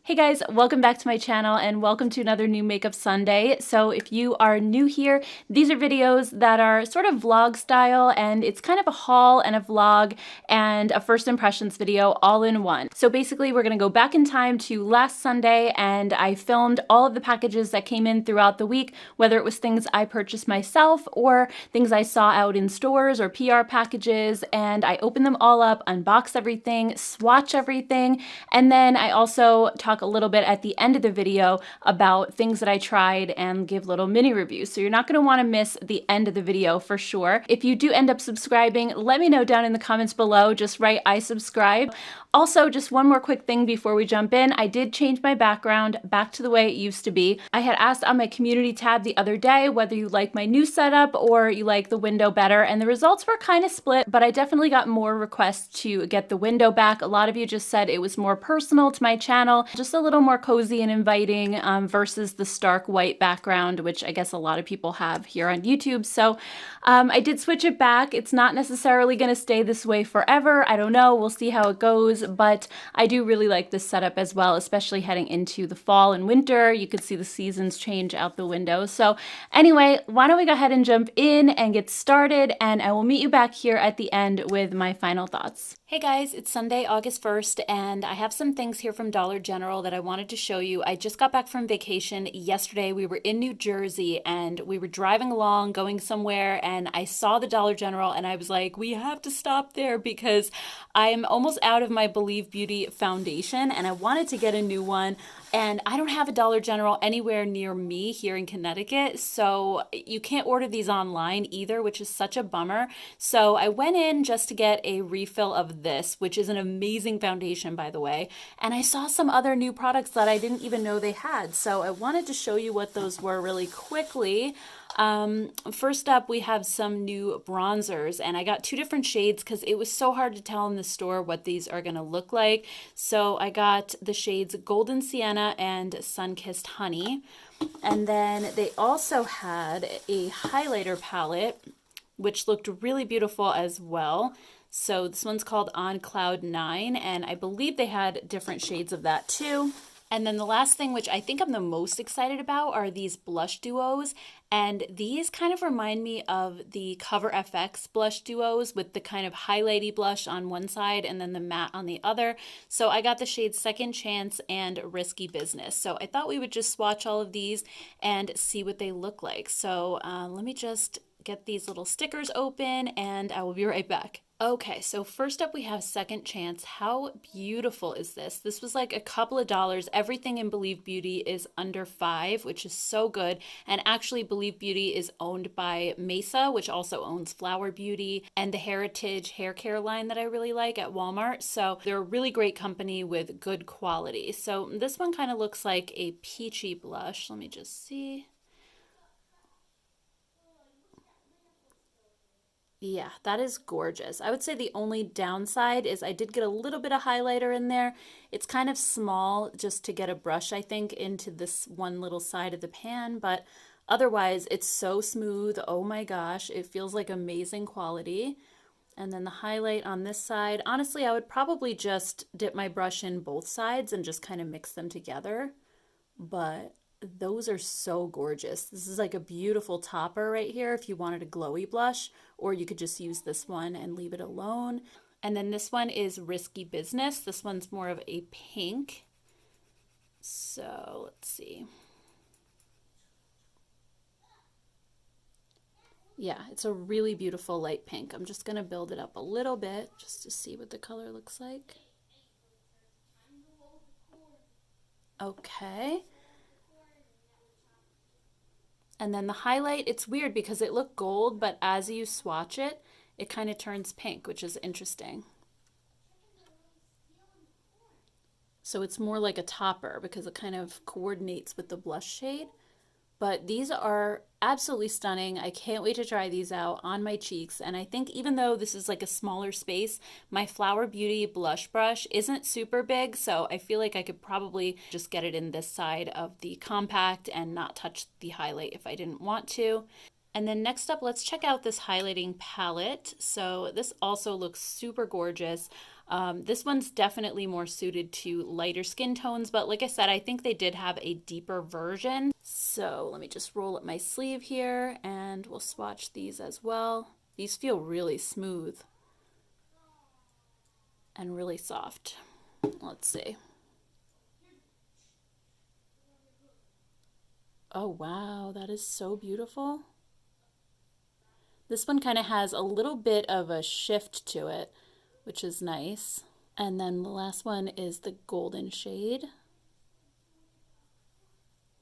Hey guys, welcome back to my channel and welcome to another new Makeup Sunday. So if you are new here, these are videos that are sort of vlog style, and it's kind of a haul and a vlog and a first impressions video all in one. So basically we're gonna go back in time to last Sunday, and I filmed all of the packages that came in throughout the week, whether it was things I purchased myself or things I saw out in stores or PR packages, and I opened them all up, unbox everything, swatch everything, and then I also talk a little bit at the end of the video about things that I tried and give little mini reviews. So you're not going to want to miss the end of the video for sure. If you do end up subscribing, let me know down in the comments below. Just write I subscribe. Also, just one more quick thing before we jump in. I did change my background back to the way it used to be. I had asked on my community tab the other day whether you like my new setup or you like the window better, and the results were kind of split, but I definitely got more requests to get the window back. A lot of you just said it was more personal to my channel, just a little more cozy and inviting versus the stark white background, which I guess a lot of people have here on YouTube. So I did switch it back. It's not necessarily going to stay this way forever. I don't know. We'll see how it goes, but I do really like this setup as well, especially heading into the fall and winter. You could see the seasons change out the window. So anyway, why don't we go ahead and jump in and get started, and I will meet you back here at the end with my final thoughts. Hey guys, it's Sunday, August 1st, and I have some things here from Dollar General that I wanted to show you. I just got back from vacation yesterday. We were in New Jersey and we were driving along, going somewhere, and I saw the Dollar General and I was like, we have to stop there because I am almost out of my Believe Beauty foundation and I wanted to get a new one. And I don't have a Dollar General anywhere near me here in Connecticut, so you can't order these online either, which is such a bummer. So I went in just to get a refill of this, which is an amazing foundation, by the way. And I saw some other new products that I didn't even know they had. So I wanted to show you what those were really quickly. First up, we have some new bronzers, and I got two different shades because it was so hard to tell in the store what these are going to look like. So I got the shades Golden Sienna and Sun-Kissed Honey. And then they also had a highlighter palette, which looked really beautiful as well. So this one's called On Cloud 9, and I believe they had different shades of that too. And then the last thing, which I think I'm the most excited about, are these blush duos. And these kind of remind me of the Cover FX blush duos with the kind of highlighty blush on one side and then the matte on the other. So I got the shades Second Chance and Risky Business. So I thought we would just swatch all of these and see what they look like. So let me just get these little stickers open and I will be right back. Okay, so first up we have Second Chance. How beautiful is this? This was like a couple of dollars. Everything in Believe Beauty is under $5, which is so good. And actually Believe Beauty is owned by Mesa, which also owns Flower Beauty and the Heritage hair care line that I really like at Walmart. So they're a really great company with good quality. So this one kind of looks like a peachy blush. Let me just see. Yeah, that is gorgeous. I would say the only downside is I did get a little bit of highlighter in there. It's kind of small just to get a brush, I think, into this one little side of the pan, but otherwise it's so smooth. Oh my gosh, it feels like amazing quality. And then the highlight on this side, honestly, I would probably just dip my brush in both sides and just kind of mix them together, but those are so gorgeous. This is like a beautiful topper right here if you wanted a glowy blush, or you could just use this one and leave it alone. And then this one is Risky Business. This one's more of a pink. So let's see. Yeah, it's a really beautiful light pink. I'm just gonna build it up a little bit just to see what the color looks like. Okay. And then the highlight, it's weird because it looked gold, but as you swatch it, it kind of turns pink, which is interesting. So it's more like a topper because it kind of coordinates with the blush shade. But these are absolutely stunning. I can't wait to try these out on my cheeks. And I think even though this is like a smaller space, my Flower Beauty blush brush isn't super big. So I feel like I could probably just get it in this side of the compact and not touch the highlight if I didn't want to. And then next up, let's check out this highlighting palette. So this also looks super gorgeous. This one's definitely more suited to lighter skin tones, but like I said, I think they did have a deeper version. So let me just roll up my sleeve here and we'll swatch these as well. These feel really smooth and really soft. Let's see. Oh wow, that is so beautiful. This one kind of has a little bit of a shift to it, which is nice. And then the last one is the golden shade.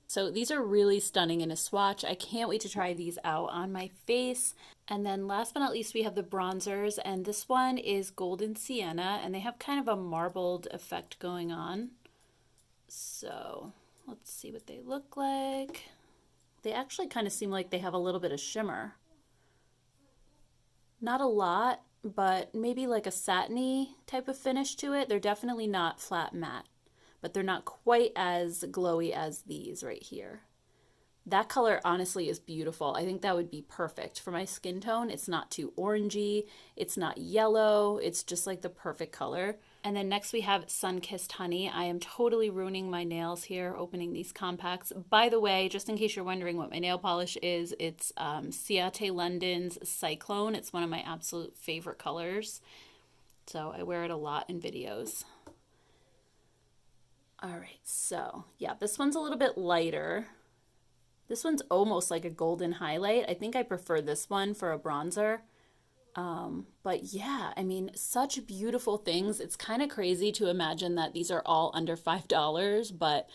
So these are really stunning in a swatch. I can't wait to try these out on my face. And then last but not least, we have the bronzers, and this one is Golden Sienna, and they have kind of a marbled effect going on. So let's see what they look like. They actually kind of seem like they have a little bit of shimmer. Not a lot, but maybe like a satiny type of finish to it. They're definitely not flat matte, but they're not quite as glowy as these right here. That color honestly is beautiful. I think that would be perfect for my skin tone. It's not too orangey, it's not yellow, it's just like the perfect color. And then next we have Sun-Kissed Honey. I am totally ruining my nails here opening these compacts. By the way, just in case you're wondering what my nail polish is, it's Ciate London's Cyclone. It's one of my absolute favorite colors. So I wear it a lot in videos. All right, so yeah, this one's a little bit lighter. This one's almost like a golden highlight. I think I prefer this one for a bronzer. But yeah, I mean, such beautiful things. It's kind of crazy to imagine that these are all under $5, but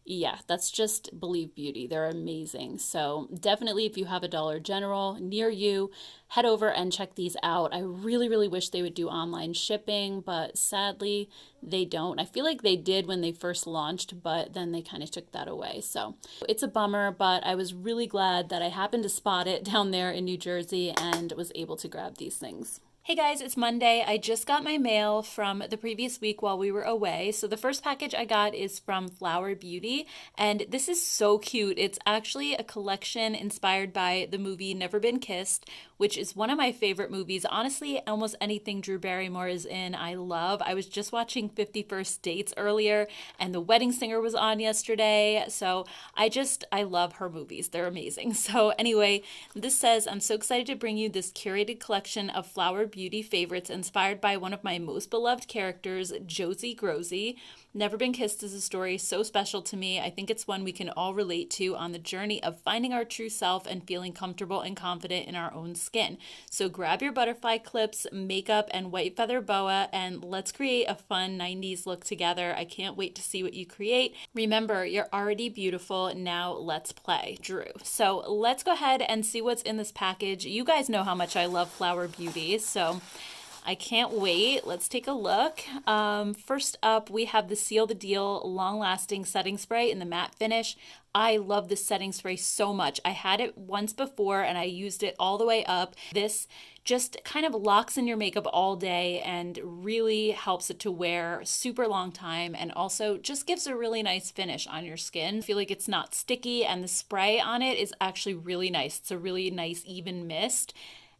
yeah, that's just Believe Beauty. They're amazing. So definitely if you have a Dollar General near you, head over and check these out. I really, really wish they would do online shipping, but sadly they don't. I feel like they did when they first launched, but then they kind of took that away. So it's a bummer, but I was really glad that I happened to spot it down there in New Jersey and was able to grab these things. Hey guys, it's Monday. I just got my mail from the previous week while we were away. So the first package I got is from Flower Beauty, and this is so cute. It's actually a collection inspired by the movie Never Been Kissed, which is one of my favorite movies. Honestly, almost anything Drew Barrymore is in, I love. I was just watching 50 First Dates earlier, and The Wedding Singer was on yesterday. So I love her movies. They're amazing. So anyway, this says, I'm so excited to bring you this curated collection of Flower Beauty favorites inspired by one of my most beloved characters, Josie Grosey. Never Been Kissed is a story so special to me. I think it's one we can all relate to on the journey of finding our true self and feeling comfortable and confident in our own skin. So grab your butterfly clips, makeup, and white feather boa, and let's create a fun 90s look together. I can't wait to see what you create. Remember, you're already beautiful. Now let's play. Drew. So let's go ahead and see what's in this package. You guys know how much I love Flower Beauty, so I can't wait. Let's take a look. First up, we have the Seal the Deal Long Lasting Setting Spray in the matte finish. I love this setting spray so much. I had it once before and I used it all the way up. This just kind of locks in your makeup all day and really helps it to wear super long time, and also just gives a really nice finish on your skin. I feel like it's not sticky, and the spray on it is actually really nice. It's a really nice even mist.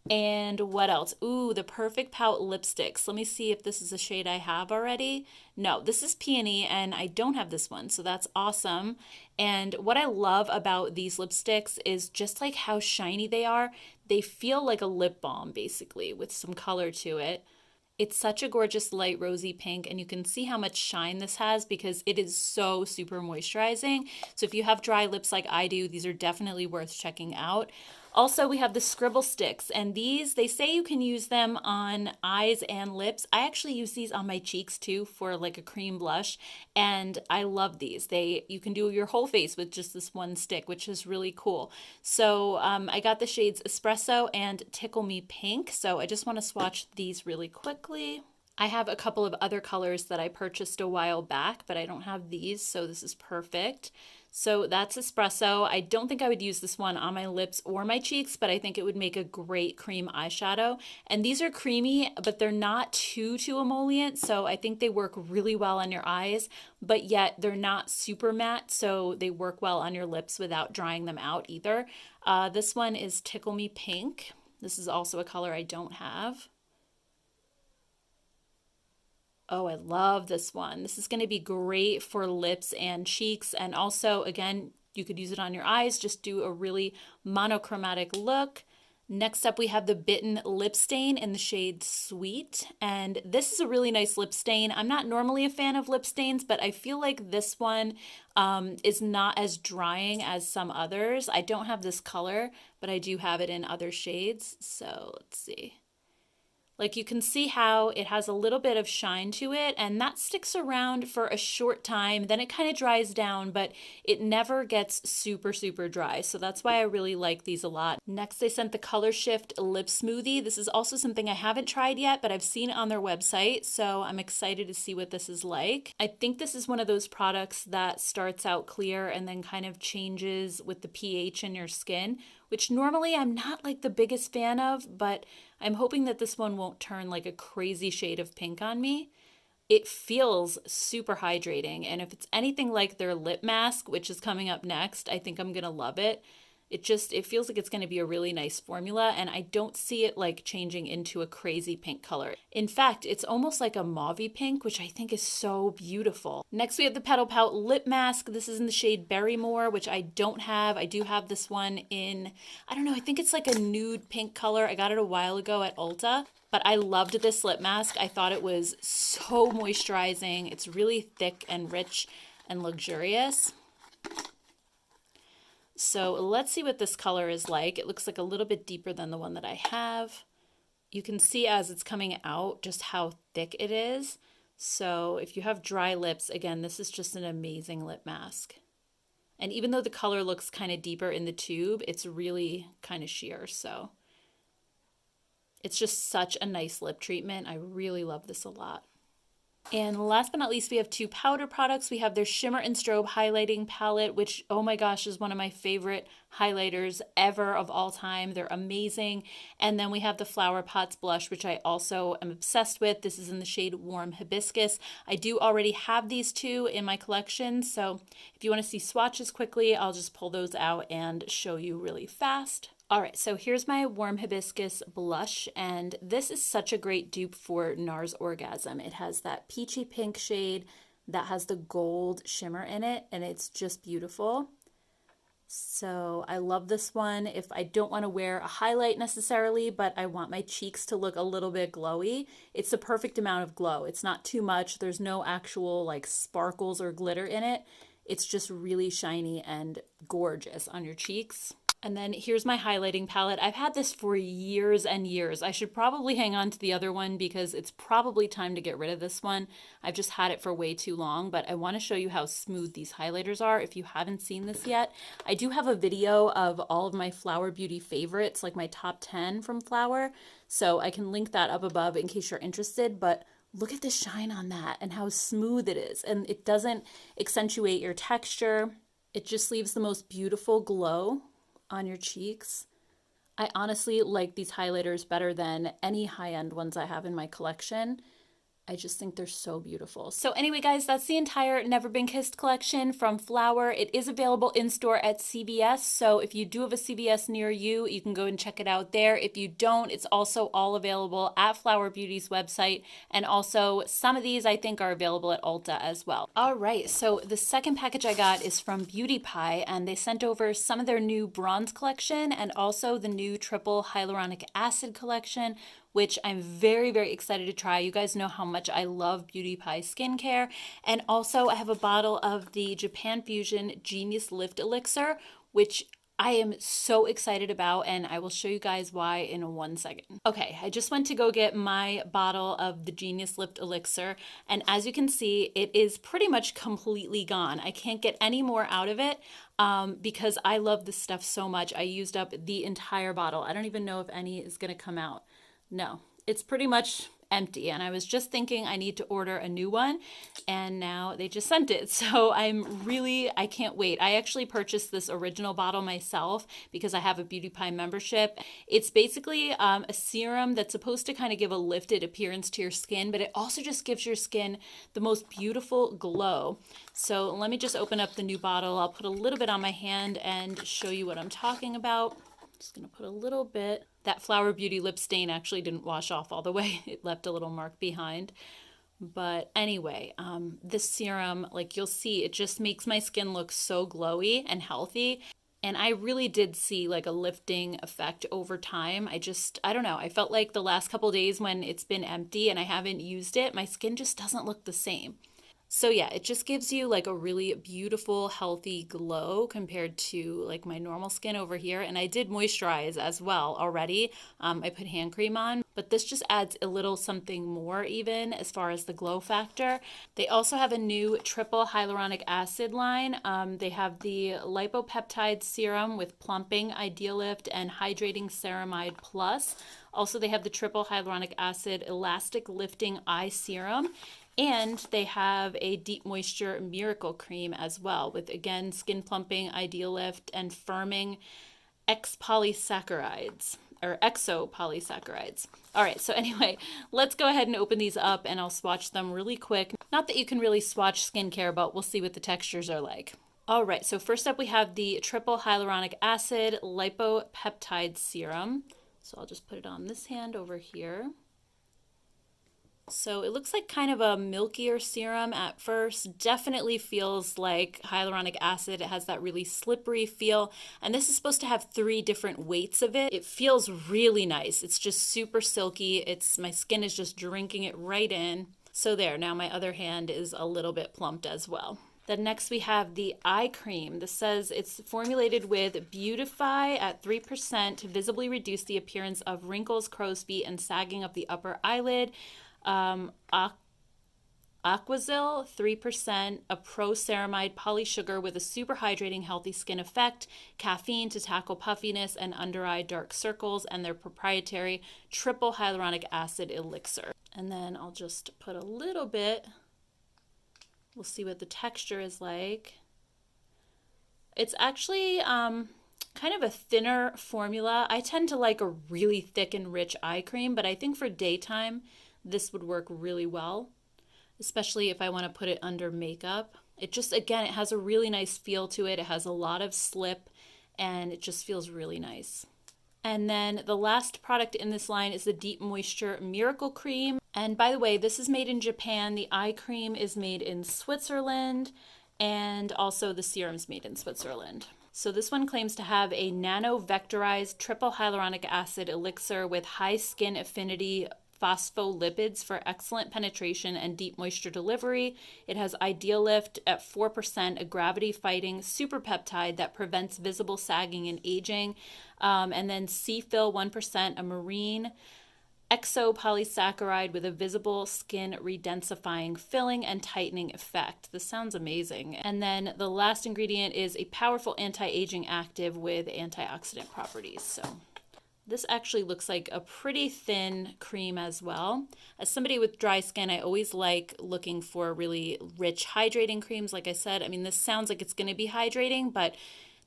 And what else? Ooh, the Perfect Pout lipsticks. Let me see if this is a shade I have already. No, this is Peony, and I don't have this one, so that's awesome. And what I love about these lipsticks is just like how shiny they are. They feel like a lip balm, basically, with some color to it. It's such a gorgeous light rosy pink, and you can see how much shine this has because it is so super moisturizing. So if you have dry lips like I do, these are definitely worth checking out. Also, we have the Scribble Sticks, and these, they say you can use them on eyes and lips. I actually use these on my cheeks too for like a cream blush, and I love these. You can do your whole face with just this one stick, which is really cool. So I got the shades Espresso and Tickle Me Pink, so I just want to swatch these really quickly. I have a couple of other colors that I purchased a while back, but I don't have these, so this is perfect. So that's Espresso. I don't think I would use this one on my lips or my cheeks, but I think it would make a great cream eyeshadow. And these are creamy, but they're not too emollient, so I think they work really well on your eyes, but yet they're not super matte, so they work well on your lips without drying them out either. This one is Tickle Me Pink. This is also a color I don't have. Oh, I love this one. This is going to be great for lips and cheeks. And also, again, you could use it on your eyes. Just do a really monochromatic look. Next up, we have the Bitten Lip Stain in the shade Sweet. And this is a really nice lip stain. I'm not normally a fan of lip stains, but I feel like this one is not as drying as some others. I don't have this color, but I do have it in other shades. So let's see. Like you can see how it has a little bit of shine to it, and that sticks around for a short time. Then it kind of dries down, but it never gets super, super dry. So that's why I really like these a lot. Next, they sent the Color Shift Lip Smoothie. This is also something I haven't tried yet, but I've seen it on their website. So I'm excited to see what this is like. I think this is one of those products that starts out clear and then kind of changes with the pH in your skin, which normally I'm not like the biggest fan of, but I'm hoping that this one won't turn like a crazy shade of pink on me. It feels super hydrating, and if it's anything like their lip mask, which is coming up next, I think I'm gonna love it. It feels like it's going to be a really nice formula, and I don't see it like changing into a crazy pink color. In fact, it's almost like a mauvey pink, which I think is so beautiful. Next, we have the Petal Pout Lip Mask. This is in the shade Berrymore, which I don't have. I do have this one in, I don't know, I think it's like a nude pink color. I got it a while ago at Ulta. But I loved this lip mask. I thought it was so moisturizing. It's really thick and rich and luxurious. So let's see what this color is like. It looks like a little bit deeper than the one that I have. You can see as it's coming out just how thick it is. So if you have dry lips, again, this is just an amazing lip mask. And even though the color looks kind of deeper in the tube, it's really kind of sheer. So it's just such a nice lip treatment. I really love this a lot. And last but not least, we have two powder products. We have their Shimmer and Strobe Highlighting Palette, which, oh my gosh, is one of my favorite highlighters ever of all time. They're amazing. And then we have the Flower Pots Blush, which I also am obsessed with. This is in the shade Warm Hibiscus. I do already have these two in my collection, so if you want to see swatches quickly, I'll just pull those out and show you really fast. All right, so here's my Warm Hibiscus blush, and this is such a great dupe for NARS Orgasm. It has that peachy pink shade that has the gold shimmer in it, and it's just beautiful. So I love this one if I don't want to wear a highlight necessarily, but I want my cheeks to look a little bit glowy. It's the perfect amount of glow. It's not too much. There's no actual like sparkles or glitter in it. It's just really shiny and gorgeous on your cheeks. And then here's my highlighting palette. I've had this for years and years. I should probably hang on to the other one because it's probably time to get rid of this one. I've just had it for way too long, but I want to show you how smooth these highlighters are if you haven't seen this yet. I do have a video of all of my Flower Beauty favorites, like my top 10 from Flower, so I can link that up above in case you're interested, but look at the shine on that and how smooth it is. And it doesn't accentuate your texture. It just leaves the most beautiful glow on your cheeks. I honestly like these highlighters better than any high-end ones I have in my collection. I just think they're so beautiful. So anyway, guys, that's the entire Never Been Kissed collection from Flower. It is available in store at CVS. So if you do have a CVS near you, you can go and check it out there. If you don't, it's also all available at Flower Beauty's website. And also some of these I think are available at Ulta as well. All right, so the second package I got is from Beauty Pie, and they sent over some of their new bronze collection and also the new triple hyaluronic acid collection, which I'm very, very excited to try. You guys know how much I love Beauty Pie skincare. And also I have a bottle of the Japan Fusion Genius Lift Elixir, which I am so excited about, and I will show you guys why in 1 second. Okay, I just went to go get my bottle of the Genius Lift Elixir, and as you can see, it is pretty much completely gone. I can't get any more out of it because I love this stuff so much. I used up the entire bottle. I don't even know if any is gonna come out. No, it's pretty much empty, and I was just thinking I need to order a new one, and now they just sent it. So I can't wait. I actually purchased this original bottle myself because I have a Beauty Pie membership. It's basically a serum that's supposed to kind of give a lifted appearance to your skin, but it also just gives your skin the most beautiful glow. So let me just open up the new bottle. I'll put a little bit on my hand and show you what I'm talking about. Just gonna put a little bit. That Flower Beauty lip stain actually didn't wash off all the way. It left a little mark behind. But anyway, this serum, like you'll see, it just makes my skin look so glowy and healthy. And I really did see like a lifting effect over time. I don't know. I felt like the last couple days when it's been empty and I haven't used it, my skin just doesn't look the same. So yeah, it just gives you like a really beautiful, healthy glow compared to like my normal skin over here. And I did moisturize as well already. I put hand cream on, but this just adds a little something more even as far as the glow factor. They also have a new triple hyaluronic acid line. They have the lipopeptide serum with plumping, ideal lift, and hydrating ceramide plus. Also, they have the triple hyaluronic acid elastic lifting eye serum. And they have a deep moisture miracle cream as well with, again, skin plumping, ideal lift, and firming polysaccharides or exopolysaccharides. All right, so anyway, let's go ahead and open these up and I'll swatch them really quick. Not that you can really swatch skincare, but we'll see what the textures are like. All right, so first up we have the triple hyaluronic acid lipopeptide serum. So I'll just put it on this hand over here. So it looks like kind of a milkier serum at first. Definitely feels like hyaluronic acid. It has that really slippery feel. And this is supposed to have 3 different weights of it. It feels really nice. It's just super silky. My skin is just drinking it right in. So there, now my other hand is a little bit plumped as well. Then next we have the eye cream. This says it's formulated with Beautify at 3% to visibly reduce the appearance of wrinkles, crow's feet, and sagging of the upper eyelid. Aquazil 3%, a pro-ceramide polysugar with a super hydrating healthy skin effect, caffeine to tackle puffiness and under eye dark circles, and their proprietary triple hyaluronic acid elixir. And then I'll just put a little bit. We'll see what the texture is like. It's actually kind of a thinner formula. I tend to like a really thick and rich eye cream, but I think for daytime this would work really well, especially if I want to put it under makeup. It just, again, it has a really nice feel to it. It has a lot of slip and it just feels really nice. And then the last product in this line is the Deep Moisture Miracle Cream. And by the way, this is made in Japan. The eye cream is made in Switzerland, and also the serum's made in Switzerland. So this one claims to have a nano-vectorized triple hyaluronic acid elixir with high skin affinity phospholipids for excellent penetration and deep moisture delivery. It has ideal lift at 4%, a gravity-fighting super peptide that prevents visible sagging and aging. And then C-Fill 1%, a marine exopolysaccharide with a visible skin redensifying filling and tightening effect. This sounds amazing. And then the last ingredient is a powerful anti-aging active with antioxidant properties. So this actually looks like a pretty thin cream as well. As somebody with dry skin, I always like looking for really rich hydrating creams. Like I said, I mean, this sounds like it's going to be hydrating, but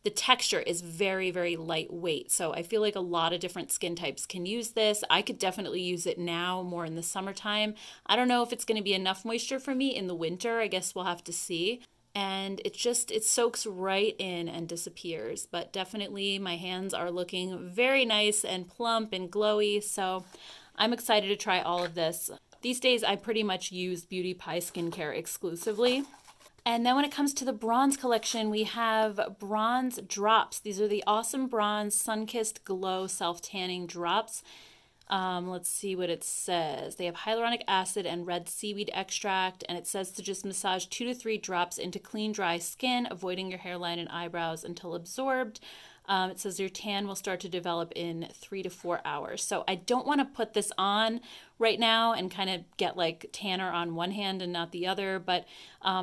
the texture is very, very lightweight. So I feel like a lot of different skin types can use this. I could definitely use it now, more in the summertime. I don't know if it's going to be enough moisture for me in the winter. I guess we'll have to see. And it soaks right in and disappears. But definitely my hands are looking very nice and plump and glowy. So I'm excited to try all of this. These days I pretty much use Beauty Pie skincare exclusively. And then when it comes to the bronze collection, we have bronze drops. These are the Awesome Bronze Sun-Kissed Glow Self-Tanning Drops. Let's see what it says. They have hyaluronic acid and red seaweed extract, and it says to just massage 2 to 3 drops into clean, dry skin, avoiding your hairline and eyebrows until absorbed. It says your tan will start to develop in 3 to 4 hours. So I don't want to put this on right now and kind of get like tanner on one hand and not the other, but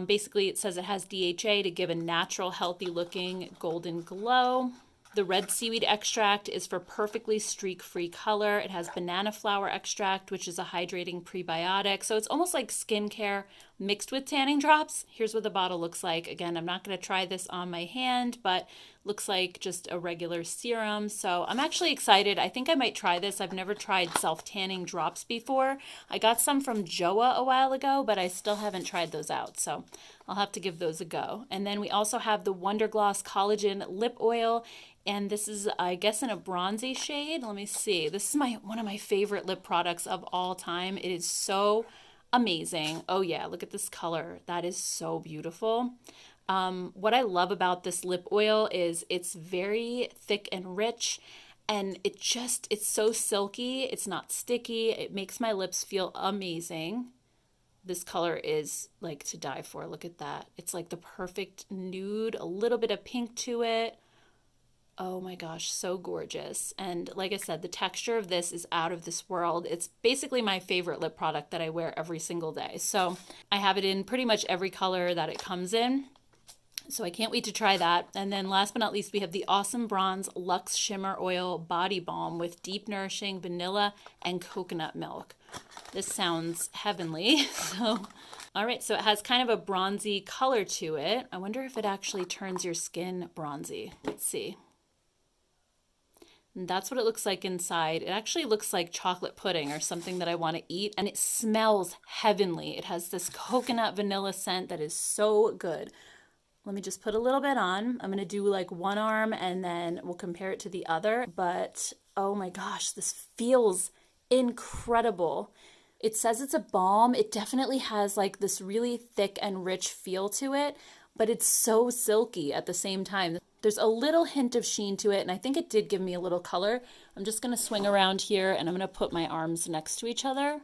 basically it says it has DHA to give a natural, healthy looking golden glow. The red seaweed extract is for perfectly streak-free color. It has banana flower extract, which is a hydrating prebiotic. So it's almost like skincare mixed with tanning drops. Here's what the bottle looks like. Again, I'm not going to try this on my hand, but looks like just a regular serum. So I'm actually excited. I think I might try this. I've never tried self-tanning drops before. I got some from JOA a while ago, but I still haven't tried those out. So I'll have to give those a go. And then we also have the Wonder Gloss Collagen Lip Oil. And this is, I guess, in a bronzy shade. Let me see. This is one of my favorite lip products of all time. It is so amazing. Oh yeah, look at this color. That is so beautiful. What I love about this lip oil is it's very thick and rich, and it's so silky. It's not sticky. It makes my lips feel amazing. This color is like to die for. Look at that. It's like the perfect nude, a little bit of pink to it. Oh my gosh, so gorgeous. And like I said, the texture of this is out of this world. It's basically my favorite lip product that I wear every single day. So I have it in pretty much every color that it comes in. So I can't wait to try that. And then last but not least, we have the Awesome Bronze Luxe Shimmer Oil Body Balm with deep nourishing vanilla and coconut milk. This sounds heavenly. All right, so it has kind of a bronzy color to it. I wonder if it actually turns your skin bronzy. Let's see. And that's what it looks like inside. It actually looks like chocolate pudding or something that I want to eat, and it smells heavenly. It has this coconut vanilla scent that is so good. Let me just put a little bit on. I'm going to do like one arm and then we'll compare it to the other. But oh my gosh, this feels incredible. It says it's a balm. It definitely has like this really thick and rich feel to it, but it's so silky at the same time. There's a little hint of sheen to it, and I think it did give me a little color. I'm just going to swing around here and I'm going to put my arms next to each other.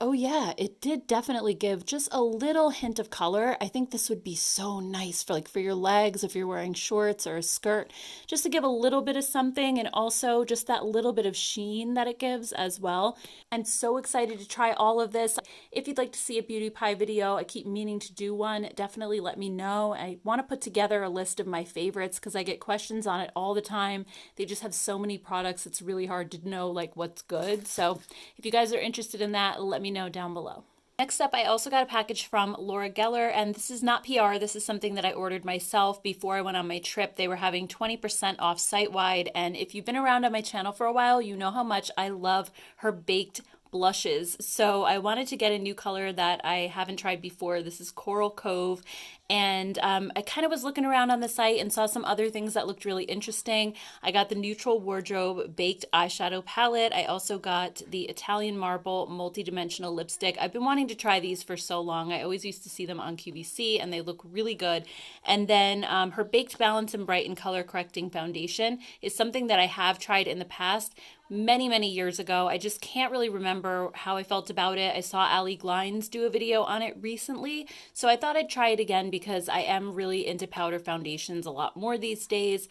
Oh yeah, it did definitely give just a little hint of color. I think this would be so nice for for your legs if you're wearing shorts or a skirt, just to give a little bit of something, and also just that little bit of sheen that it gives as well. I'm so excited to try all of this. If you'd like to see a beauty pie video, I keep meaning to do one, definitely let me know. I want to put together a list of my favorites because I get questions on it all the time. They just have so many products, it's really hard to know like what's good. So if you guys are interested in that, let me know down below. Next up, I also got a package from Laura Geller, and this is not PR. This is something that I ordered myself before I went on my trip. They were having 20% off site-wide, and if you've been around on my channel for a while, you know how much I love her baked blushes. So I wanted to get a new color that I haven't tried before. This is Coral Cove, and I kind of was looking around on the site and saw some other things that looked really interesting. I got the Neutral Wardrobe Baked Eyeshadow Palette. I also got the Italian Marble Multi-Dimensional Lipstick. I've been wanting to try these for so long. I always used to see them on QVC and they look really good. And then her Baked Balance and Brighten Color Correcting Foundation is something that I have tried in the past many years ago. I just can't really remember how I felt about it. I saw Ali Glines do a video on it recently, so I thought I'd try it again because I am really into powder foundations a lot more these days.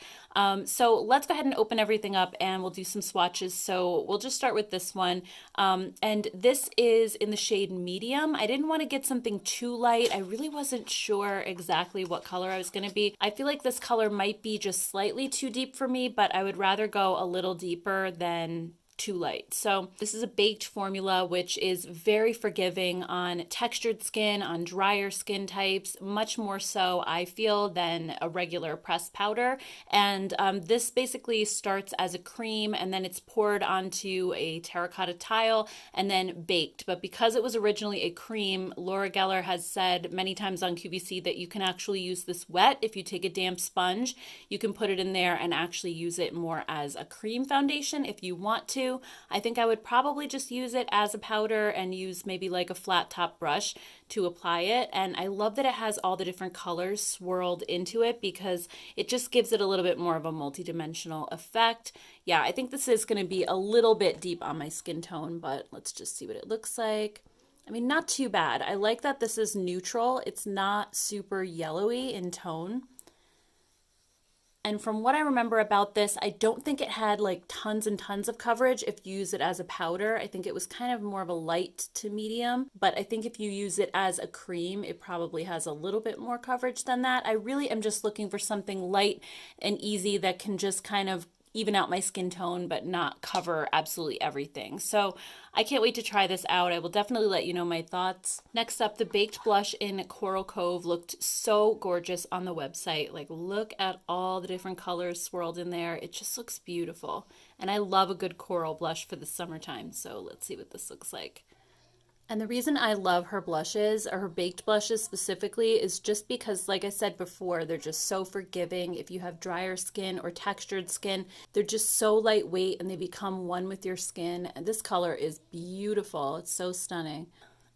So let's go ahead and open everything up and we'll do some swatches. So we'll just start with this one. And this is in the shade medium. I didn't want to get something too light. I really wasn't sure exactly what color I was going to be. I feel like this color might be just slightly too deep for me, but I would rather go a little deeper than too light. So this is a baked formula, which is very forgiving on textured skin, on drier skin types, much more so I feel than a regular pressed powder. And this basically starts as a cream and then it's poured onto a terracotta tile and then baked. But because it was originally a cream, Laura Geller has said many times on QVC that you can actually use this wet. If you take a damp sponge, you can put it in there and actually use it more as a cream foundation if you want to. I think I would probably just use it as a powder and use maybe like a flat top brush to apply it. And I love that it has all the different colors swirled into it because it just gives it a little bit more of a multi-dimensional effect. Yeah, I think this is going to be a little bit deep on my skin tone, but let's just see what it looks like. I mean, not too bad. I like that this is neutral. It's not super yellowy in tone. And from what I remember about this, I don't think it had like tons and tons of coverage if you use it as a powder. I think it was kind of more of a light to medium, but I think if you use it as a cream, it probably has a little bit more coverage than that. I really am just looking for something light and easy that can just kind of even out my skin tone but not cover absolutely everything. So I can't wait to try this out. I will definitely let you know my thoughts. Next up, the baked blush in Coral Cove looked so gorgeous on the website. Like, look at all the different colors swirled in there. It just looks beautiful. And I love a good coral blush for the summertime. So let's see what this looks like. And the reason I love her blushes, or her baked blushes specifically, is just because, like I said before, they're just so forgiving. If you have drier skin or textured skin, they're just so lightweight and they become one with your skin. And this color is beautiful. It's so stunning.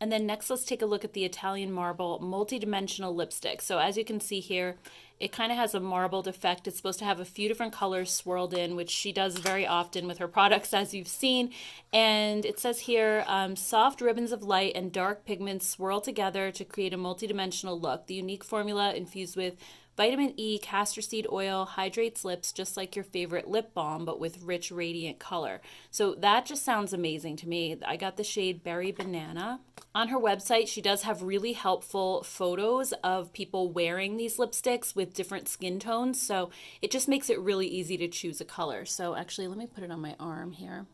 And then next, let's take a look at the Italian Marble multi-dimensional lipstick. So as you can see here, it kind of has a marbled effect. It's supposed to have a few different colors swirled in, which she does very often with her products, as you've seen. And it says here, soft ribbons of light and dark pigments swirl together to create a multi-dimensional look. The unique formula infused with vitamin E, castor seed oil, hydrates lips just like your favorite lip balm, but with rich, radiant color. So that just sounds amazing to me. I got the shade Berry Banana. On her website, she does have really helpful photos of people wearing these lipsticks with different skin tones. So it just makes it really easy to choose a color. So actually, let me put it on my arm here.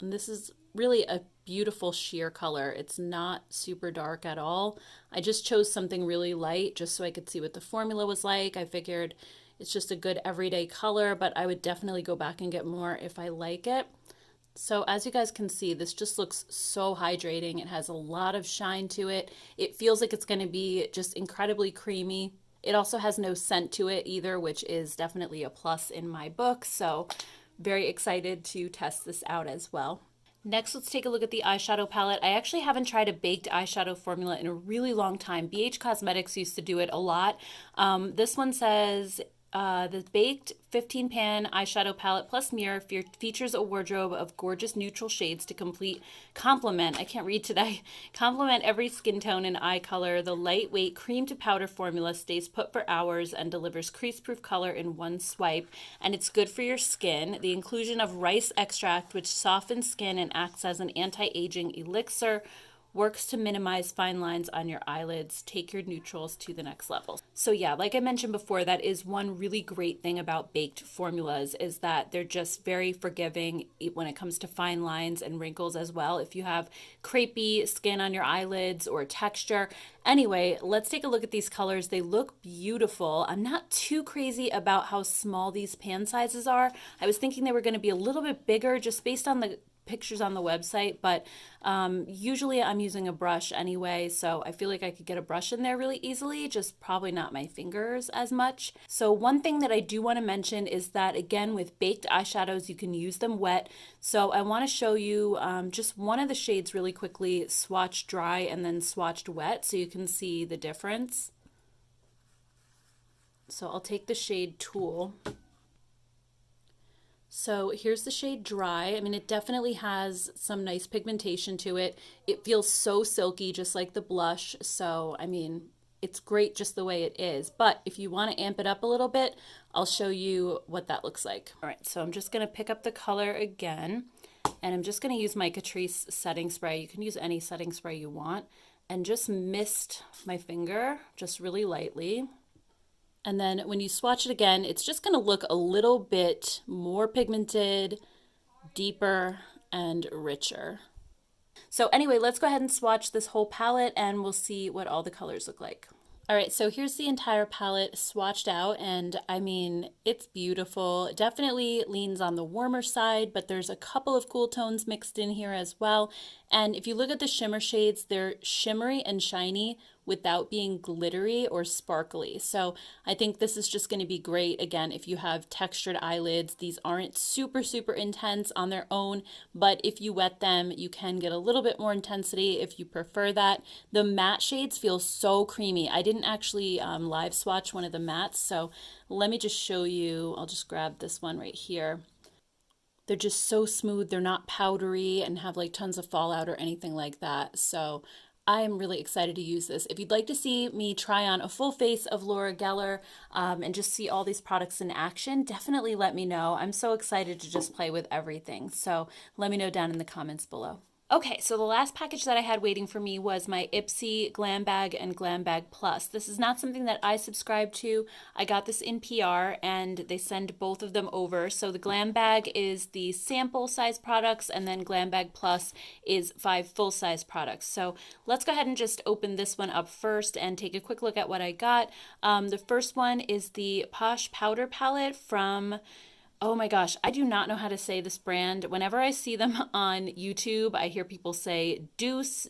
And this is really a beautiful sheer color. It's not super dark at all. I just chose something really light just so I could see what the formula was like. I figured it's just a good everyday color, but I would definitely go back and get more if I like it. So as you guys can see, this just looks so hydrating. It has a lot of shine to it. It feels like it's going to be just incredibly creamy. It also has no scent to it either, which is definitely a plus in my book. So very excited to test this out as well. Next, let's take a look at the eyeshadow palette. I actually haven't tried a baked eyeshadow formula in a really long time. BH Cosmetics used to do it a lot. This one says the baked 15 pan eyeshadow palette plus mirror features a wardrobe of gorgeous neutral shades to complement every skin tone and eye color. The lightweight cream to powder formula stays put for hours and delivers crease-proof color in one swipe, and it's good for your skin. The inclusion of rice extract, which softens skin and acts as an anti-aging elixir, works to minimize fine lines on your eyelids. Take your neutrals to the next level. So yeah, like I mentioned before, that is one really great thing about baked formulas, is that they're just very forgiving when it comes to fine lines and wrinkles as well. If you have crepey skin on your eyelids or texture. Anyway, let's take a look at these colors. They look beautiful. I'm not too crazy about how small these pan sizes are. I was thinking they were going to be a little bit bigger just based on the pictures on the website, but usually I'm using a brush anyway, so I feel like I could get a brush in there really easily, just probably not my fingers as much. So one thing that I do want to mention is that, again, with baked eyeshadows, you can use them wet. So I want to show you just one of the shades really quickly, swatched dry and then swatched wet, so you can see the difference. So I'll take the shade Tool. So here's the shade Dry. I mean, it definitely has some nice pigmentation to it. It feels so silky, just like the blush. So, I mean, it's great just the way it is. But if you want to amp it up a little bit, I'll show you what that looks like. All right, so I'm just going to pick up the color again, and I'm just going to use my Catrice setting spray. You can use any setting spray you want, and just mist my finger just really lightly. And then when you swatch it again, it's just going to look a little bit more pigmented, deeper, and richer. So anyway, let's go ahead and swatch this whole palette and we'll see what all the colors look like. All right, so here's the entire palette swatched out, and I mean, it's beautiful. It definitely leans on the warmer side, but there's a couple of cool tones mixed in here as well. And if you look at the shimmer shades, they're shimmery and shiny without being glittery or sparkly. So I think this is just going to be great, again, if you have textured eyelids. These aren't super, super intense on their own, but if you wet them, you can get a little bit more intensity if you prefer that. The matte shades feel so creamy. I didn't actually live swatch one of the mattes, so let me just show you. I'll just grab this one right here. They're just so smooth. They're not powdery and have like tons of fallout or anything like that. So I am really excited to use this. If you'd like to see me try on a full face of Laura Geller and just see all these products in action, definitely let me know. I'm so excited to just play with everything. So let me know down in the comments below. Okay, so the last package that I had waiting for me was my Ipsy Glam Bag and Glam Bag Plus. This is not something that I subscribe to. I got this in PR and they send both of them over. So the Glam Bag is the sample size products, and then Glam Bag Plus is 5 full size products. So let's go ahead and just open this one up first and take a quick look at what I got. The first one is the Posh Powder Palette from... oh my gosh, I do not know how to say this brand. Whenever I see them on YouTube, I hear people say Duce,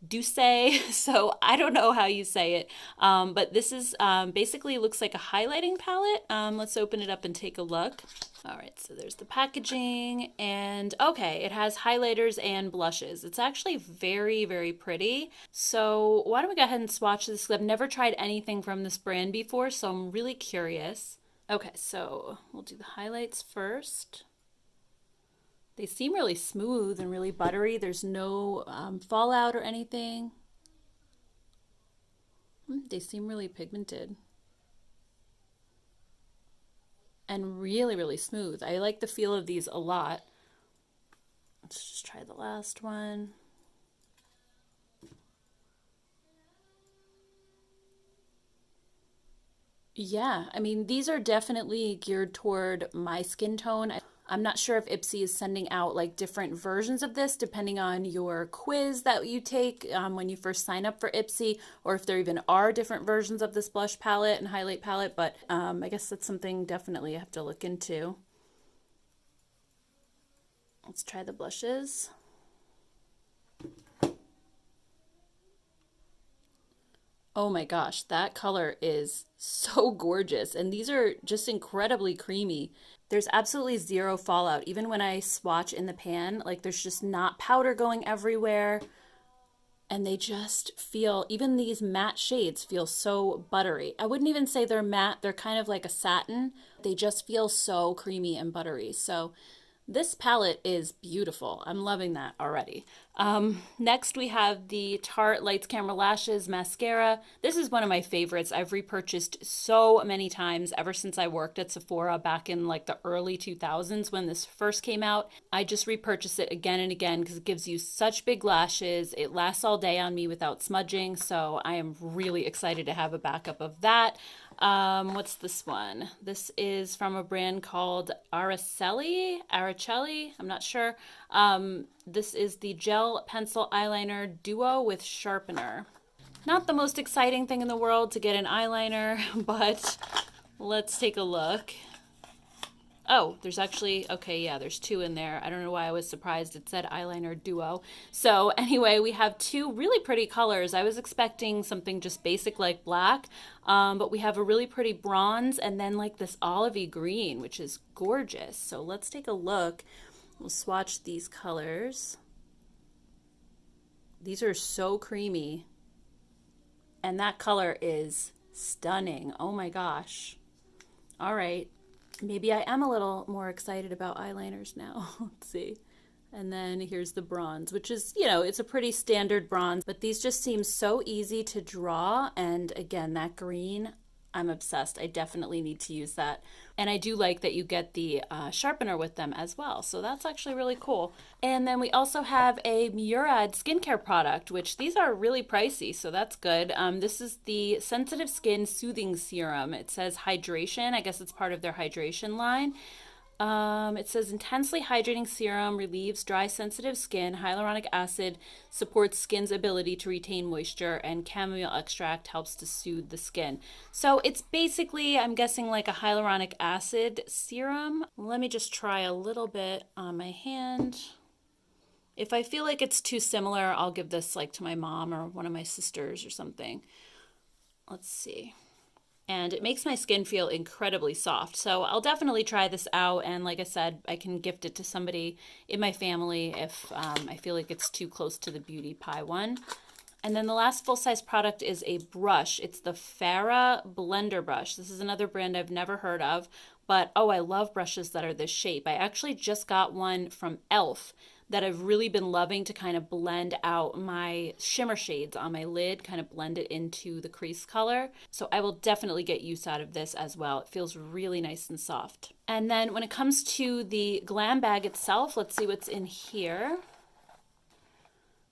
Douce, so I don't know how you say it, but this is basically looks like a highlighting palette. Let's open it up and take a look. All right, so there's the packaging, and okay, it has highlighters and blushes. It's actually very, very pretty. So why don't we go ahead and swatch this? I've never tried anything from this brand before, so I'm really curious. Okay, so we'll do the highlights first. They seem really smooth and really buttery. There's no fallout or anything. They seem really pigmented. And really, really smooth. I like the feel of these a lot. Let's just try the last one. Yeah, I mean, these are definitely geared toward my skin tone. I'm not sure if Ipsy is sending out like different versions of this depending on your quiz that you take when you first sign up for Ipsy, or if there even are different versions of this blush palette and highlight palette, but I guess that's something definitely I have to look into. Let's try the blushes. Oh my gosh, that color is so gorgeous. And these are just incredibly creamy. There's absolutely zero fallout. Even when I swatch in the pan, like there's just not powder going everywhere. And they just feel, even these matte shades feel so buttery. I wouldn't even say they're matte, they're kind of like a satin. They just feel so creamy and buttery. So this palette is beautiful. I'm loving that already. Next, we have the Tarte Lights Camera Lashes Mascara. This is one of my favorites. I've repurchased so many times ever since I worked at Sephora back in like the early 2000s when this first came out. I just repurchase it again and again because it gives you such big lashes. It lasts all day on me without smudging, so I am really excited to have a backup of that. What's this one? This is from a brand called Araceli. I'm not sure. This is the Gel Pencil Eyeliner Duo with Sharpener. Not the most exciting thing in the world to get an eyeliner, but let's take a look. Oh, there's actually, okay, yeah, there's two in there. I don't know why I was surprised it said eyeliner duo. So anyway, we have two really pretty colors. I was expecting something just basic like black, but we have a really pretty bronze and then like this olivey green, which is gorgeous. So let's take a look. We'll swatch these colors. These are so creamy. And that color is stunning. Oh my gosh. All right. Maybe I am a little more excited about eyeliners now. Let's see. And then here's the bronze, which is, you know, it's a pretty standard bronze, but these just seem so easy to draw. And again, that green, I'm obsessed. I definitely need to use that. And I do like that you get the sharpener with them as well. So that's actually really cool. And then we also have a Murad skincare product, which these are really pricey, so that's good. This is the Sensitive Skin Soothing Serum. It says hydration. I guess it's part of their hydration line. It says intensely hydrating serum relieves dry, sensitive skin. Hyaluronic acid supports skin's ability to retain moisture, and chamomile extract helps to soothe the skin. So it's basically, I'm guessing, like a hyaluronic acid serum. Let me just try a little bit on my hand. If I feel like it's too similar, I'll give this like to my mom or one of my sisters or something. Let's see. And it makes my skin feel incredibly soft. So I'll definitely try this out. And like I said, I can gift it to somebody in my family if I feel like it's too close to the Beauty Pie one. And then the last full-size product is a brush. It's the Farah Blender Brush. This is another brand I've never heard of, but oh, I love brushes that are this shape. I actually just got one from e.l.f. that I've really been loving to kind of blend out my shimmer shades on my lid, kind of blend it into the crease color. So I will definitely get use out of this as well. It feels really nice and soft. And then when it comes to the Glam bag itself, let's see what's in here.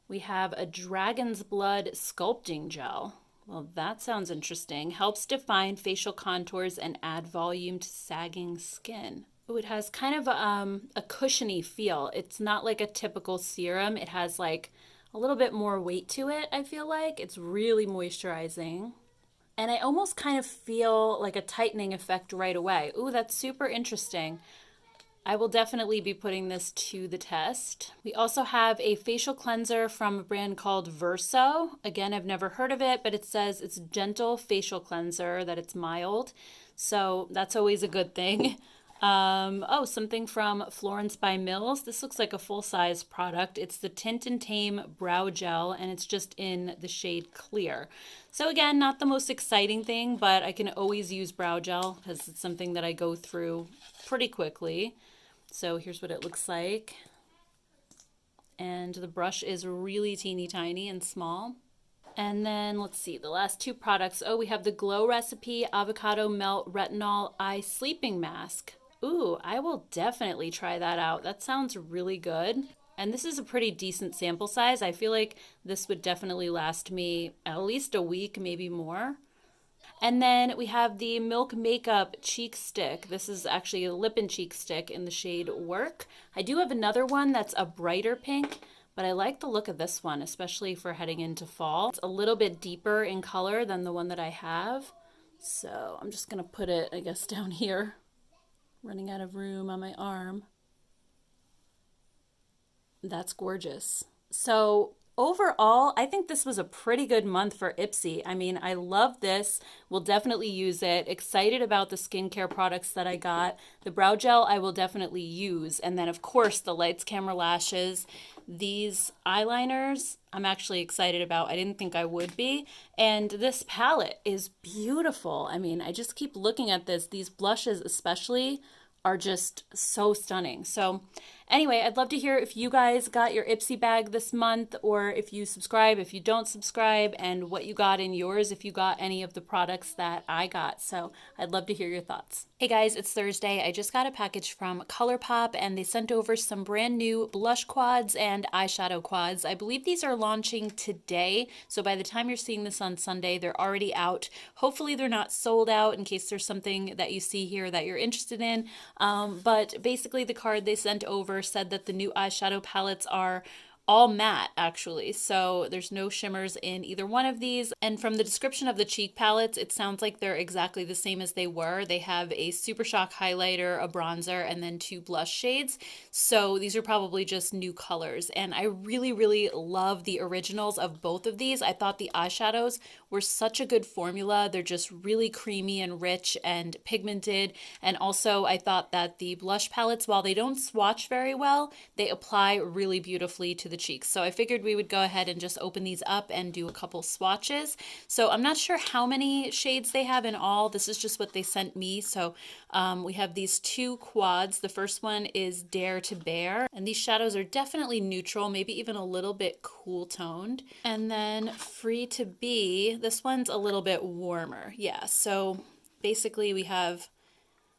We have a Dragon's Blood Sculpting Gel. Well, that sounds interesting. Helps define facial contours and add volume to sagging skin. Oh, it has kind of a cushiony feel. It's not like a typical serum. It has like a little bit more weight to it, I feel like. It's really moisturizing. And I almost kind of feel like a tightening effect right away. Ooh, that's super interesting. I will definitely be putting this to the test. We also have a facial cleanser from a brand called Verso. Again, I've never heard of it, but it says it's gentle facial cleanser, that it's mild. So that's always a good thing. Oh, something from Florence by Mills. This looks like a full-size product. It's the Tint and Tame Brow Gel, and it's just in the shade Clear. So again, not the most exciting thing, but I can always use brow gel because it's something that I go through pretty quickly. So here's what it looks like. And the brush is really teeny tiny and small. And then let's see, the last two products. Oh, we have the Glow Recipe Avocado Melt Retinol Eye Sleeping Mask. Ooh, I will definitely try that out. That sounds really good. And this is a pretty decent sample size. I feel like this would definitely last me at least a week, maybe more. And then we have the Milk Makeup Cheek Stick. This is actually a lip and cheek stick in the shade Work. I do have another one that's a brighter pink, but I like the look of this one, especially for heading into fall. It's a little bit deeper in color than the one that I have. So I'm just gonna put it, I guess, down here. Running out of room on my arm. That's gorgeous. So overall, I think this was a pretty good month for Ipsy. I mean, I love this. We'll definitely use it. Excited about the skincare products that I got. The brow gel I will definitely use. And then, of course, the Lights Camera Lashes. These eyeliners I'm actually excited about. I didn't think I would be. And this palette is beautiful. I mean, I just keep looking at this. These blushes especially are just so stunning. So anyway, I'd love to hear if you guys got your Ipsy bag this month, or if you subscribe, if you don't subscribe, and what you got in yours, if you got any of the products that I got. So I'd love to hear your thoughts. Hey guys, it's Thursday. I just got a package from Colourpop and they sent over some brand new blush quads and eyeshadow quads. I believe these are launching today. So by the time you're seeing this on Sunday, they're already out. Hopefully they're not sold out in case there's something that you see here that you're interested in. But basically the card they sent over said that the new eyeshadow palettes are all matte actually, so there's no shimmers in either one of these. And from the description of the cheek palettes, it sounds like they're exactly the same as they were. They have a Super Shock highlighter, a bronzer, and then two blush shades. So these are probably just new colors. And I really love the originals of both of these. I thought the eyeshadows were such a good formula. They're just really creamy and rich and pigmented. And also I thought that the blush palettes, while they don't swatch very well, they apply really beautifully to the cheeks. So I figured we would go ahead and just open these up and do a couple swatches. So I'm not sure how many shades they have in all. This is just what they sent me. So we have these two quads. The first one is Dare to Bear, and these shadows are definitely neutral, maybe even a little bit cool toned. And then Free to Be, this one's a little bit warmer. Yeah, so basically we have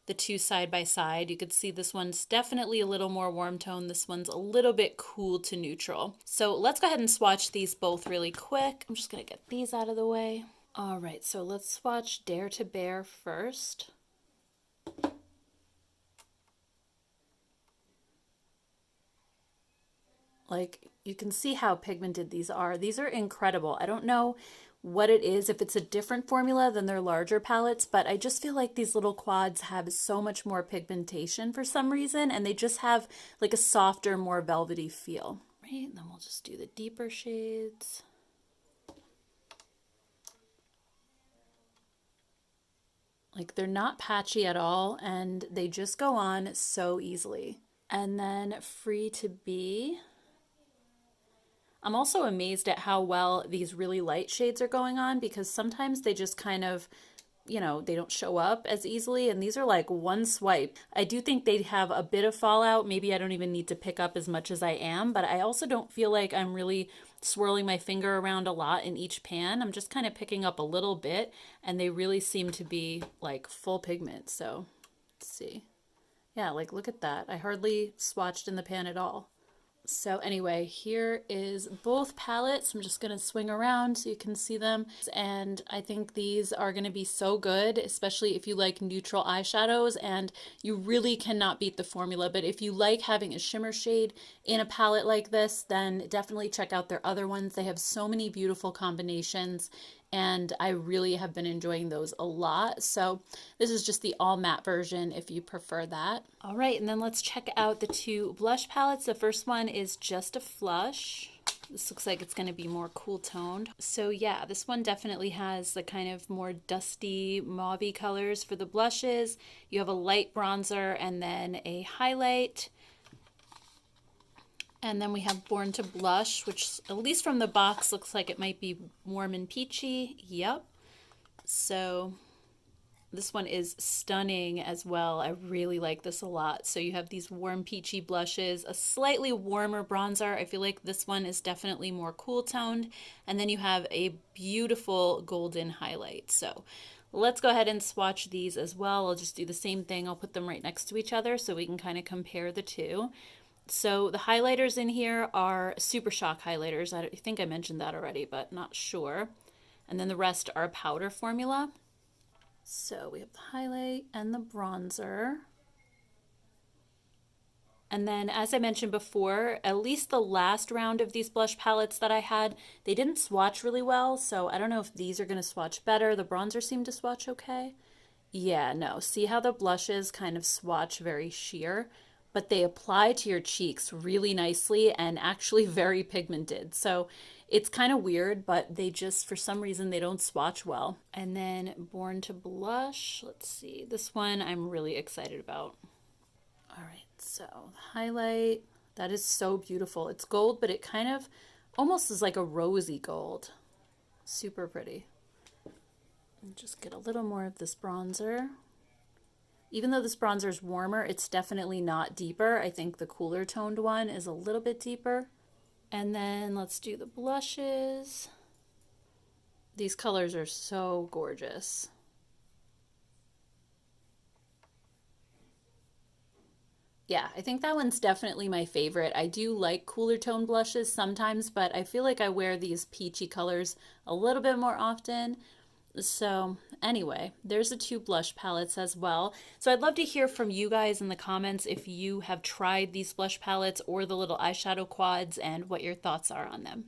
the two side by side. You could see this one's definitely a little more warm tone. This one's a little bit cool to neutral. So let's go ahead and swatch these both really quick. I'm just gonna get these out of the way. All right, so let's swatch Dare to Bear first. Like, you can see how pigmented these are. These are incredible. I don't know what it is, if it's a different formula than their larger palettes, but I just feel like these little quads have so much more pigmentation for some reason, and they just have like a softer, more velvety feel. Right, and then we'll just do the deeper shades. Like, they're not patchy at all, and they just go on so easily. And then Free to Be. I'm also amazed at how well these really light shades are going on, because sometimes they just kind of, you know, they don't show up as easily, and these are like one swipe. I do think they have a bit of fallout. Maybe I don't even need to pick up as much as I am, but I also don't feel like I'm really swirling my finger around a lot in each pan. I'm just kind of picking up a little bit, and they really seem to be like full pigment. So let's see. Yeah, like look at that. I hardly swatched in the pan at all. So anyway, here is both palettes. I'm just going to swing around so you can see them. And I think these are going to be so good, especially if you like neutral eyeshadows, and you really cannot beat the formula. But if you like having a shimmer shade in a palette like this, then definitely check out their other ones. They have so many beautiful combinations. and I really have been enjoying those a lot. So this is just the all matte version if you prefer that. All right, and then let's check out the two blush palettes. The first one is Just a Flush. This looks like it's going to be more cool toned. So yeah, this one definitely has the kind of more dusty mauvey colors for the blushes. You have a light bronzer and then a highlight. And then we have Born to Blush, which at least from the box looks like it might be warm and peachy. Yep. So this one is stunning as well. I really like this a lot. So you have these warm peachy blushes, a slightly warmer bronzer. I feel like this one is definitely more cool toned. And then you have a beautiful golden highlight. So let's go ahead and swatch these as well. I'll just do the same thing. I'll put them right next to each other so we can kind of compare the two. So the highlighters in here are Super Shock highlighters. I think I mentioned that already, but not sure. And then the rest are powder formula. So we have the highlight and the bronzer. And then, as I mentioned before, at least the last round of these blush palettes that I had, they didn't swatch really well. So I don't know if these are going to swatch better. The bronzer seemed to swatch okay. Yeah, no. See how the blushes kind of swatch very sheer? But they apply to your cheeks really nicely and actually very pigmented. So it's kind of weird, but they just, for some reason, they don't swatch well. And then Born to Blush, let's see. This one I'm really excited about. All right, so highlight, that is so beautiful. It's gold, but it kind of almost is like a rosy gold. Super pretty. And just get a little more of this bronzer. Even though this bronzer is warmer, it's definitely not deeper. I think the cooler toned one is a little bit deeper. And then let's do the blushes. These colors are so gorgeous. Yeah, I think that one's definitely my favorite. I do like cooler tone blushes sometimes, but I feel like I wear these peachy colors a little bit more often. So anyway, there's the two blush palettes as well. So I'd love to hear from you guys in the comments if you have tried these blush palettes or the little eyeshadow quads and what your thoughts are on them.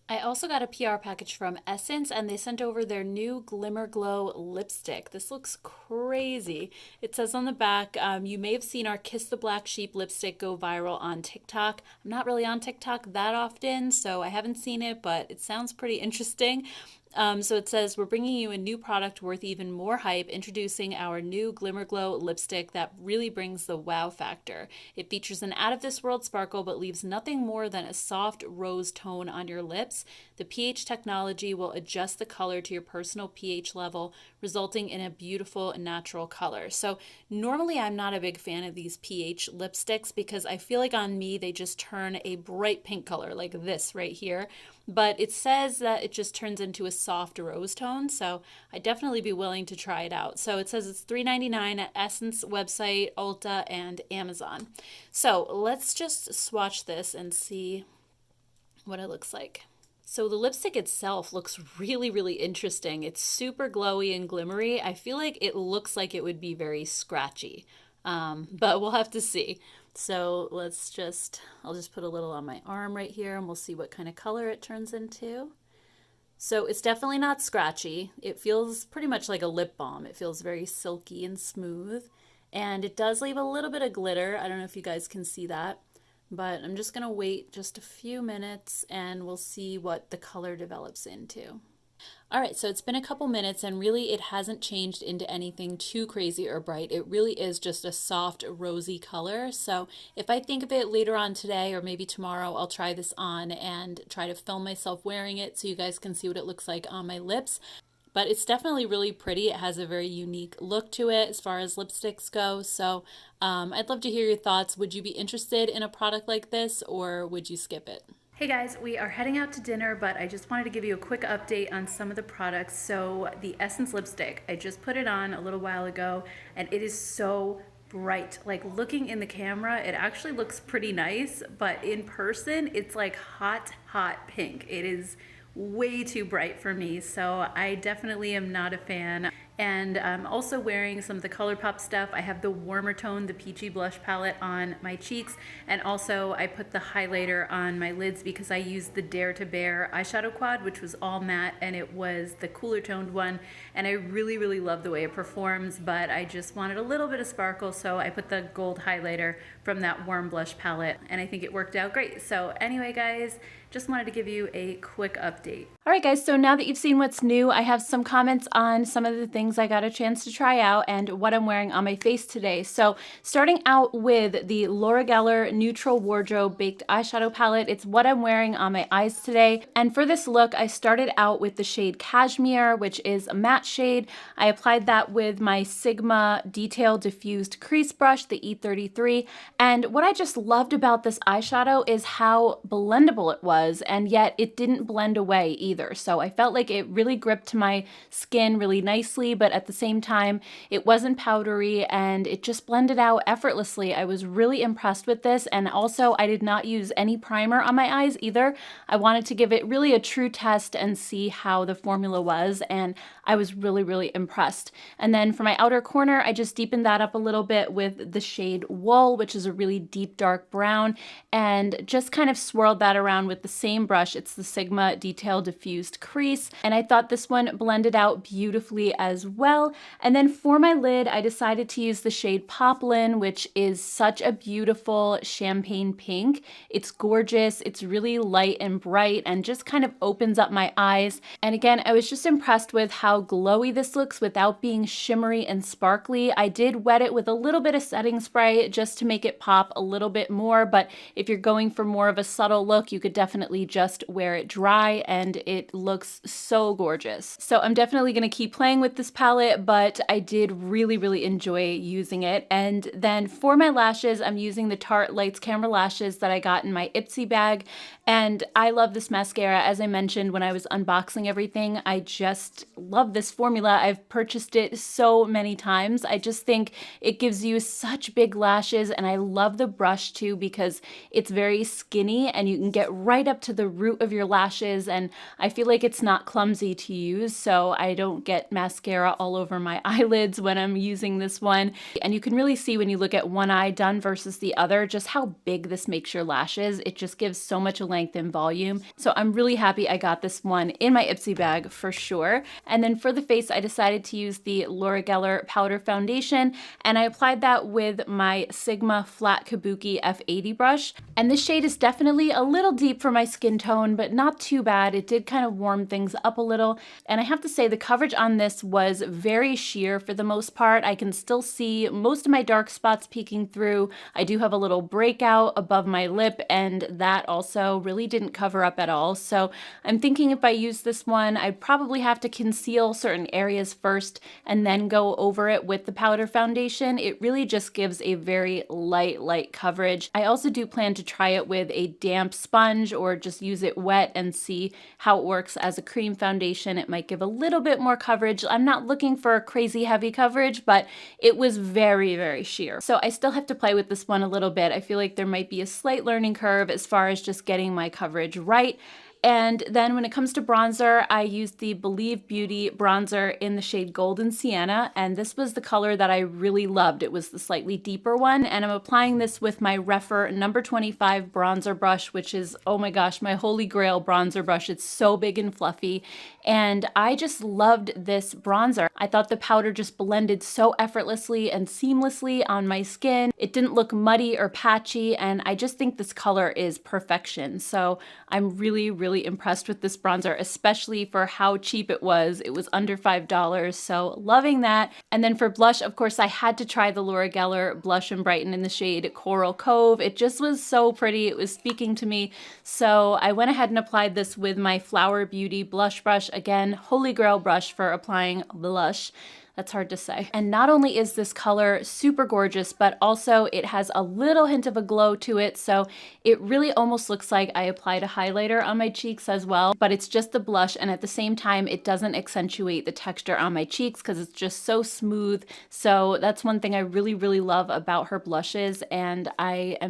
I also got a PR package from Essence and they sent over their new Glimmer Glow lipstick. This looks crazy. It says on the back, you may have seen our Kiss the Black Sheep lipstick go viral on TikTok. I'm not really on TikTok that often, so I haven't seen it, but it sounds pretty interesting. So it says, we're bringing you a new product worth even more hype, introducing our new Glimmer Glow lipstick that really brings the wow factor. It features an out-of-this-world sparkle but leaves nothing more than a soft rose tone on your lips. The pH technology will adjust the color to your personal pH level, resulting in a beautiful natural color. So normally I'm not a big fan of these pH lipsticks because I feel like on me they just turn a bright pink color like this right here. But it says that it just turns into a soft rose tone, so I'd definitely be willing to try it out. So it says it's $3.99 at Essence website, Ulta, and Amazon. So let's just swatch this and see what it looks like. So the lipstick itself looks really, really interesting. It's super glowy and glimmery. I feel like it looks like it would be very scratchy, but we'll have to see. So I'll just put a little on my arm right here and we'll see what kind of color it turns into. So it's definitely not scratchy. It feels pretty much like a lip balm. It feels very silky and smooth. And it does leave a little bit of glitter. I don't know if you guys can see that. But I'm just going to wait just a few minutes and we'll see what the color develops into. All right, so it's been a couple minutes and really it hasn't changed into anything too crazy or bright. It really is just a soft rosy color. So if I think of it later on today or maybe tomorrow, I'll try this on and try to film myself wearing it so you guys can see what it looks like on my lips. But it's definitely really pretty. It has a very unique look to it as far as lipsticks go. So I'd love to hear your thoughts. Would you be interested in a product like this or would you skip it? Hey guys, we are heading out to dinner, but I just wanted to give you a quick update on some of the products. So the Essence lipstick, I just put it on a little while ago and it is so bright. Like looking in the camera, it actually looks pretty nice, but in person, it's like hot, hot pink. It is way too bright for me, so I definitely am not a fan. And I'm also wearing some of the Colourpop stuff. I have the warmer tone, the peachy blush palette on my cheeks, and also I put the highlighter on my lids because I used the Dare to Bear eyeshadow quad, which was all matte, and it was the cooler toned one, and I really, really love the way it performs, but I just wanted a little bit of sparkle, so I put the gold highlighter from that warm blush palette, and I think it worked out great. So anyway, guys, just wanted to give you a quick update. All right, guys, so now that you've seen what's new, I have some comments on some of the things I got a chance to try out and what I'm wearing on my face today. So starting out with the Laura Geller Neutral Wardrobe Baked Eyeshadow Palette, it's what I'm wearing on my eyes today. And for this look, I started out with the shade Cashmere, which is a matte shade. I applied that with my Sigma Detail Diffused Crease Brush, the E33. And what I just loved about this eyeshadow is how blendable it was, and yet it didn't blend away either. So I felt like it really gripped my skin really nicely, but at the same time, it wasn't powdery and it just blended out effortlessly. I was really impressed with this, and also I did not use any primer on my eyes either. I wanted to give it really a true test and see how the formula was, and I was really, really impressed. And then for my outer corner, I just deepened that up a little bit with the shade Wool, which is a really deep dark brown, and just kind of swirled that around with the same brush. It's the Sigma Detail Diffused Crease, and I thought this one blended out beautifully as well. And then for my lid, I decided to use the shade Poplin, which is such a beautiful champagne pink. It's gorgeous, it's really light and bright, and just kind of opens up my eyes. And again, I was just impressed with how glowy this looks without being shimmery and sparkly. I did wet it with a little bit of setting spray just to make it pop a little bit more, but if you're going for more of a subtle look, you could definitely just wear it dry, and it looks so gorgeous. So I'm definitely going to keep playing with this palette, but I did really, really enjoy using it. And then for my lashes, I'm using the Tarte Lights Camera lashes that I got in my Ipsy bag, and I love this mascara. As I mentioned when I was unboxing everything, I just love this formula. I've purchased it so many times. I just think it gives you such big lashes, and I love the brush too because it's very skinny and you can get right up to the root of your lashes, and I feel like it's not clumsy to use, so I don't get mascara all over my eyelids when I'm using this one. And you can really see when you look at one eye done versus the other just how big this makes your lashes. It just gives so much length and volume. So I'm really happy I got this one in my Ipsy bag for sure. And then for the face, I decided to use the Laura Geller Powder Foundation, and I applied that with my Sigma Flat Kabuki F80 brush. And this shade is definitely a little deep for my skin tone, but not too bad. It did kind of warm things up a little. And I have to say the coverage on this was very sheer for the most part. I can still see most of my dark spots peeking through. I do have a little breakout above my lip, and that also really didn't cover up at all. So I'm thinking if I use this one, I'd probably have to conceal certain areas first and then go over it with the powder foundation. It really just gives a very light coverage. I also do plan to try it with a damp sponge or just use it wet and see how it works as a cream foundation. It might give a little bit more coverage. I'm not looking for crazy heavy coverage, but it was very sheer. So I still have to play with this one a little bit. I feel like there might be a slight learning curve as far as just getting my coverage right. And then when it comes to bronzer, I used the Believe Beauty bronzer in the shade Golden Sienna, and this was the color that I really loved. It was the slightly deeper one, and I'm applying this with my Rephr number 25 bronzer brush, which is, oh my gosh, my holy grail bronzer brush. It's so big and fluffy, and I just loved this bronzer. I thought the powder just blended so effortlessly and seamlessly on my skin. It didn't look muddy or patchy, and I just think this color is perfection. So I'm really impressed with this bronzer, especially for how cheap it was. It was under $5, so loving that. And then for blush, of course, I had to try the Laura Geller Blush and Brighten in the shade Coral Cove. It just was so pretty. It was speaking to me. So I went ahead and applied this with my Flower Beauty blush brush. Again, holy grail brush for applying blush. That's hard to say. And not only is this color super gorgeous, but also it has a little hint of a glow to it. So it really almost looks like I applied a highlighter on my cheeks as well, but it's just the blush. And at the same time, it doesn't accentuate the texture on my cheeks because it's just so smooth. So that's one thing I really love about her blushes. And I'm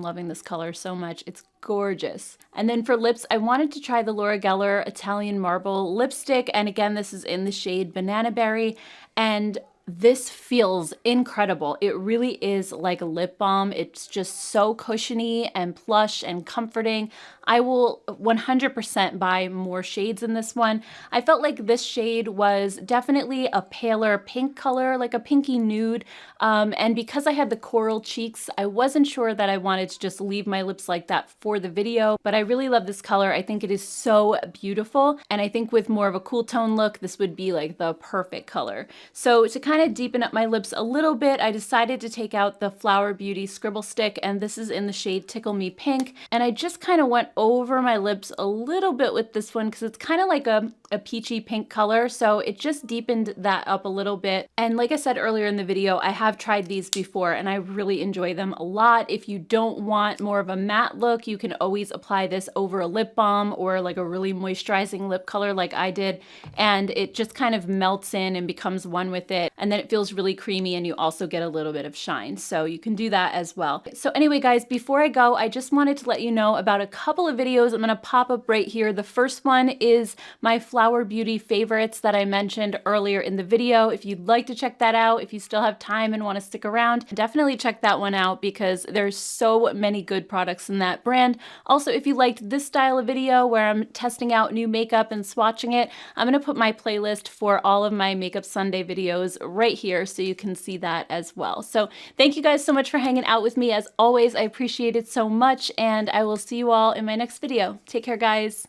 loving this color so much. It's gorgeous. And then for lips, I wanted to try the Laura Geller Italian Marble lipstick. And again, this is in the shade Banana Berry. And this feels incredible. It really is like a lip balm. It's just so cushiony and plush and comforting. I will 100% buy more shades in this one. I felt like this shade was definitely a paler pink color, like a pinky nude. And because I had the coral cheeks, I wasn't sure that I wanted to just leave my lips like that for the video, but I really love this color. I think it is so beautiful. And I think with more of a cool tone look, this would be like the perfect color. So to kind of deepen up my lips a little bit, I decided to take out the Flower Beauty Scribble Stick, and this is in the shade Tickle Me Pink. And I just kind of went over my lips a little bit with this one because it's kind of like a peachy pink color, so it just deepened that up a little bit. And like I said earlier in the video, I have tried these before and I really enjoy them a lot. If you don't want more of a matte look, you can always apply this over a lip balm or like a really moisturizing lip color like I did, and it just kind of melts in and becomes one with it, and then it feels really creamy and you also get a little bit of shine, so you can do that as well. So anyway guys, before I go, I just wanted to let you know about a couple of videos I'm going to pop up right here. The first one is my Flower Beauty favorites that I mentioned earlier in the video. If you'd like to check that out, if you still have time and want to stick around, definitely check that one out because there's so many good products in that brand. Also, if you liked this style of video where I'm testing out new makeup and swatching it, I'm going to put my playlist for all of my Makeup Sunday videos right here so you can see that as well. So thank you guys so much for hanging out with me. As always, I appreciate it so much, and I will see you all in my next video. Take care, guys.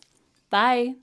Bye.